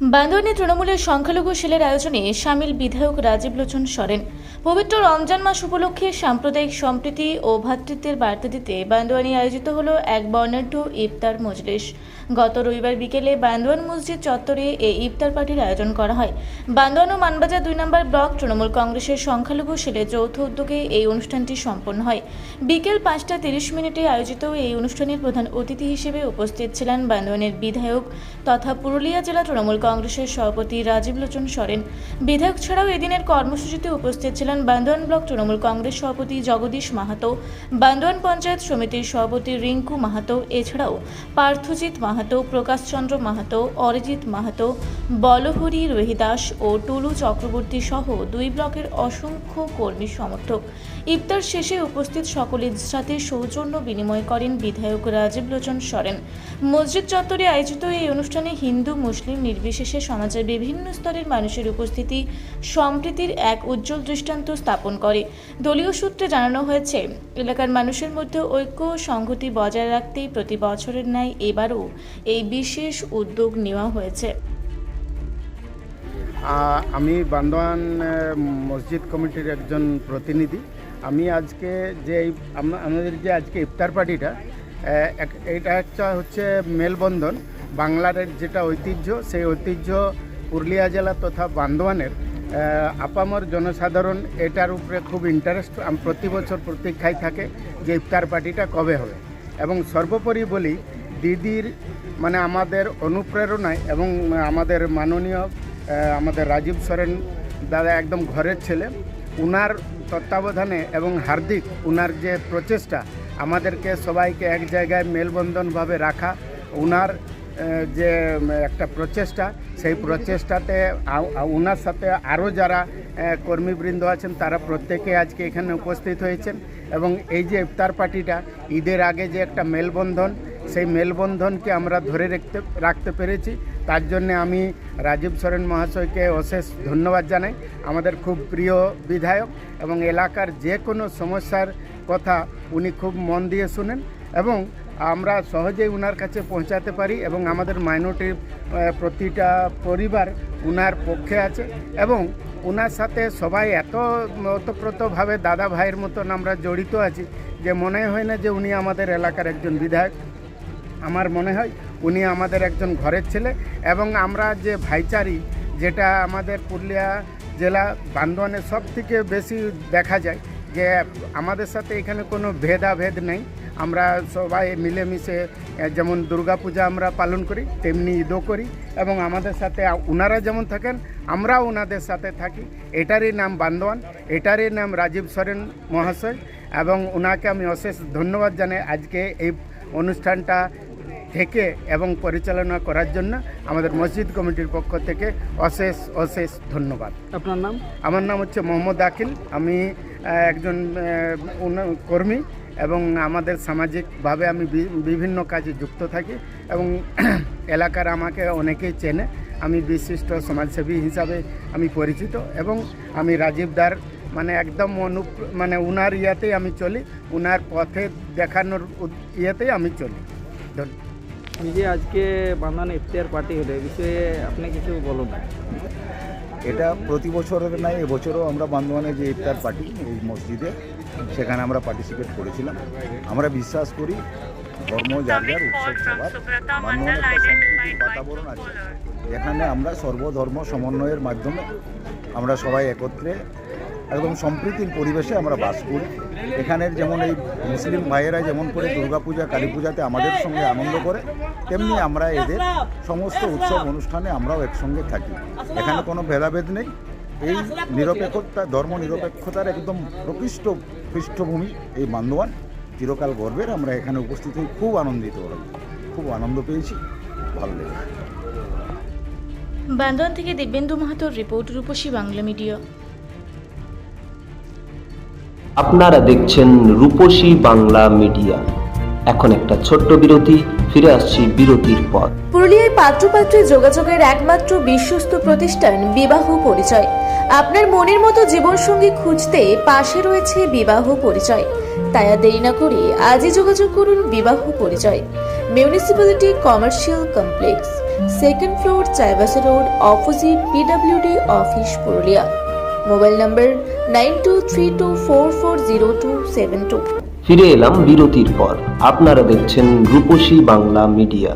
বান্দোয়ানে তৃণমূলের সংখ্যালঘু সেলের আয়োজনে সামিল বিধায়ক রাজীব লোচন সরেন। পবিত্র রমজান মাস উপলক্ষে সাম্প্রদায়িক সম্প্রীতি ও ভ্রাতৃত্বের বার্তা দিতে বান্দোয়ানে আয়োজিত হলো এক বর্ণাঢ্য ইফতার মজলিস। গত রবিবার বিকেলে বান্দোয়ান মসজিদ চত্বরে এই ইফতার পার্টির আয়োজন করা হয়। বান্দোয়ান ও মানবাজার 2 নম্বর ব্লক তৃণমূল কংগ্রেসের সংখ্যালঘু সেলের যৌথ উদ্যোগে এই অনুষ্ঠানটি সম্পন্ন হয়। বিকেল 5:30 আয়োজিত এই অনুষ্ঠানের প্রধান অতিথি হিসেবে উপস্থিত ছিলেন বান্দোয়ানের বিধায়ক তথা পুরুলিয়া জেলা তৃণমূল কংগ্রেসের সভাপতি রাজীব লোচন সরেন। বিধায়ক ছাড়াও এদিনের কর্মসূচিতে উপস্থিত ছিলেন বান্দোয়ান ব্লক তৃণমূল কংগ্রেস সভাপতি জগদীশ মাহাতো, বান্দোয়ান পঞ্চায়েত সমিতির সভাপতি রিঙ্কু মাহাতো, এছাড়াও পার্থজিৎ মাহাতো, প্রকাশচন্দ্র মাহাতো, অরিজিৎ মাহাতো, বলহরি রোহিদাস ও টুলু চক্রবর্তী সহ 2 ব্লকের অসংখ্য কর্মী সমর্থক। ইফতার শেষে উপস্থিত সকলের সাথে সৌজন্য বিনিময় করেন বিধায়ক রাজীব লোচন সরেন। মসজিদ চত্বরে আয়োজিত এই অনুষ্ঠানে হিন্দু মুসলিম নির্বিশেষে সমাজের বিভিন্ন স্তরের মানুষের উপস্থিতি সম্প্রীতির এক উজ্জ্বল দৃষ্টান্ত স্থাপন করে। দলীয় সূত্রে জানানো হয়েছে, এলাকার মানুষের মধ্যে ঐক্য ও সংহতি বজায় রাখতেই প্রতি বছরের ন্যায় এবারও এই বিশেষ উদ্যোগ নেওয়া হয়েছে। আমি বান্দোয়ান মসজিদ কমিটির একজন প্রতিনিধি। আমি আজকে আমাদের যে আজকে ইফতার পার্টিটা, এটা একটা হচ্ছে মেলবন্ধন। বাংলার যেটা ঐতিহ্য, সেই ঐতিহ্য পুরুলিয়া জেলা তথা বান্দোয়ানের আপামর জনসাধারণ এটার উপরে খুব ইন্টারেস্ট। প্রতি বছর প্রতীক্ষায় থাকে যে ইফতার পার্টিটা কবে হবে। এবং সর্বোপরি বলি, দিদির মানে আমাদের অনুপ্রেরণায় এবং আমাদের মাননীয় আমাদের রাজীব সরেন দাদা একদম ঘরের ছেলে, উনার তত্ত্বাবধানে এবং হার্দিক উনার যে প্রচেষ্টা আমাদেরকে সবাইকে এক জায়গায় মেলবন্ধনভাবে রাখা, উনার যে একটা প্রচেষ্টা, সেই প্রচেষ্টাতে উনার সাথে আরও যারা কর্মীবৃন্দ আছেন তারা প্রত্যেকে আজকে এখানে উপস্থিত হয়েছেন। এবং এই যে ইফতার পার্টিটা ঈদের আগে যে একটা মেলবন্ধন, সেই মেলবন্ধনকে আমরা ধরে রাখতে পেরেছি। তার জন্য আমি রাজীব সরেন মহাশয়কে অশেষ ধন্যবাদ জানাই। আমাদের খুব প্রিয় বিধায়ক এবং এলাকার যে কোনো সমস্যার কথা উনি খুব মন দিয়ে শুনেন এবং আমরা সহজেই উনার কাছে পৌঁছাতে পারি। এবং আমাদের মাইনরিটির প্রতিটা পরিবার উনার পক্ষে আছে এবং উনার সাথে সবাই এত ওতপ্রোতভাবে দাদা ভাইয়ের মতন আমরা জড়িত আছি যে মনে হয় না যে উনি আমাদের এলাকার একজন বিধায়ক। আমার মনে হয় উনি আমাদের একজন ঘরের ছেলে। এবং আমরা যে ভাইচারি, যেটা আমাদের পুরুলিয়া জেলা বান্দোয়ানে সব থেকে বেশি দেখা যায়, যে আমাদের সাথে এখানে কোনো ভেদাভেদ নেই। আমরা সবাই মিলেমিশে যেমন দুর্গাপূজা আমরা পালন করি, তেমনি ঈদও করি এবং আমাদের সাথে ওনারা যেমন থাকেন আমরাও ওনাদের সাথে থাকি। এটারই নাম বান্দোয়ান, এটারই নাম রাজীব সরেন মহাশয়। এবং ওনাকে আমি অশেষ ধন্যবাদ জানাই আজকে এই অনুষ্ঠানটা থেকে এবং পরিচালনা করার জন্য। আমাদের মসজিদ কমিটির পক্ষ থেকে অশেষ অশেষ ধন্যবাদ। আপনার নাম? আমার নাম হচ্ছে মোহাম্মদ আকিল। আমি একজন কর্মী এবং আমাদের সামাজিকভাবে আমি বিভিন্ন কাজে যুক্ত থাকি এবং এলাকার আমাকে অনেকেই চেনে। আমি বিশিষ্ট সমাজসেবী হিসাবে আমি পরিচিত এবং আমি রাজীবদার মানে একদম উনার ইয়েতেই আমি চলি, উনার পথে দেখানোর ইয়েতেই আমি চলি। ধন্যবাদ। এই যে আজকে বান্দোয়ানে ইফতার পার্টি হলো, এই বিষয়ে আপনি কিছু বলুন। এটা প্রতি বছরের নাই, এবছরও আমরা বান্দোয়ানে যে ইফতার পার্টি এই মসজিদে, সেখানে আমরা পার্টিসিপেট করেছিলাম। আমরা বিশ্বাস করি ধর্ম যার যার উৎসব সবার, বান্দোয়ানে একটা সংস্কৃতির বাতাবরণ আছে যেখানে আমরা সর্বধর্ম সমন্বয়ের মাধ্যমে আমরা সবাই একত্রে একদম সম্প্রীতির পরিবেশে আমরা বাস করি। এখানের যেমন এই মুসলিম ভাইয়েরা যেমন করে দুর্গাপূজা কালী পূজাতে আমাদের সঙ্গে আনন্দ করে, তেমনি আমরা এদের সমস্ত উৎসব অনুষ্ঠানে আমরাও একসঙ্গে থাকি। এখানে কোনো ভেদাভেদ নেই। এই নিরপেক্ষতা, ধর্ম নিরপেক্ষতার একদম প্রকৃষ্ট পৃষ্ঠভূমি এই বান্দোয়ান। চিরকাল গর্বের। আমরা এখানে উপস্থিত হয়ে খুব আনন্দিত হই, খুব আনন্দ পেয়েছি, ভালো লেগেছে। বান্দোয়ান থেকে দিব্যেন্দু মাহাতোর রিপোর্ট, রূপসী বাংলা মিডিয়া। আপনারা দেখছেন রূপসী বাংলা মিডিয়া। এখন একটা ছোট্ট বিরতি, ফিরে আসছি বিরতির পর। পুরুলিয়ায় পাত্রপাত্রী যোগাযোগের একমাত্র বিশ্বস্ত প্রতিষ্ঠান বিবাহ পরিচয়। আপনার মনের মতো জীবনসঙ্গী খুঁজতে পাশে রয়েছে বিবাহ পরিচয়। তাই আর দেরি না করে আজই যোগাযোগ করুন বিবাহ পরিচয়। Municipality commercial complex, second floor, Chaibasa road, opposite PWD office, Purulia. Mobile নম্বর 9232440272। ফিরে এলাম বিরতির পর। আপনারা দেখছেন রূপসী বাংলা মিডিয়া।